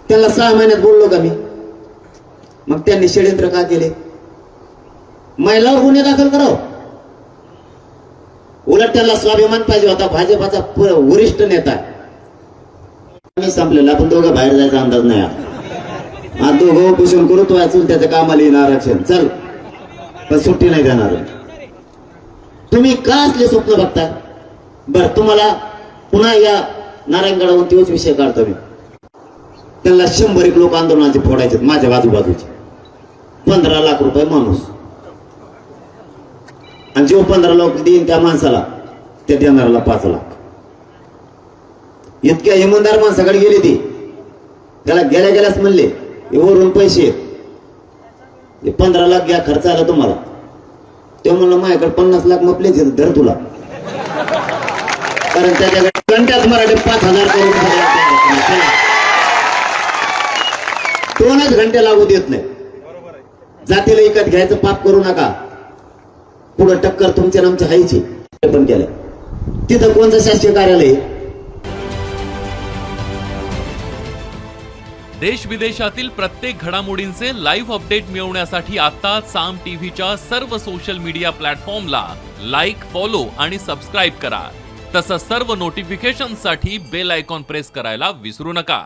त्याला 6 महिन्यात बोललो का मी? मग त्यांनी षडयंत्र का केले? महिलावर गुन्हे दाखल करावं. उलट त्याला स्वाभिमान पाहिजे होता, भाजपाचा वरिष्ठ नेता. मी संपलेला, आपण दोघं बाहेर जायचा अंदाज नाही. आज दोघं उपोषण करू, तो असून त्याच्या कामाला येणार आरक्षण चल, पण सुट्टी नाही देणार. तुम्ही का असले स्वप्न बघता? बर, तुम्हाला पुन्हा या नारायणगडावरून तोच विषय काढतो मी. त्यांना 100 लोक आंदोलनाचे फोडायचे माझ्या बाजूबाजूचे. 15 लाख रुपये माणूस, आणि जो 15 लाख देईन त्या माणसाला, त्या देणाऱ्याला 5 लाख. इतक्या इमानदार माणसाकडे गेली ती. त्याला गेल्या गेल्याच म्हणले वरून पैसे 15 लाख घ्या, खर्च आला तुम्हाला. ते म्हणलं माझ्याकडे 50 लाख मपलेच धर तुला, कारण त्याच्याकडे घंट्यात मराठी 5,000 करोड 2च घंटे लागू देत नाही. जातीला विकत घ्यायचं पाप करू नका. पुढे टक्कर तुमच्या नामच्या हायची. पण केलं तिथं कोणतं शासकीय कार्यालय? देश विदेशातील प्रत्येक घडामोडींचे लाईव्ह अपडेट मिळवण्यासाठी आता साम टीव्हीच्या सर्व सोशल मीडिया प्लॅटफॉर्मला लाईक, फॉलो आणि सबस्क्राईब करा. तसंच सर्व नोटिफिकेशनसाठी बेल आयकॉन प्रेस करायला विसरू नका.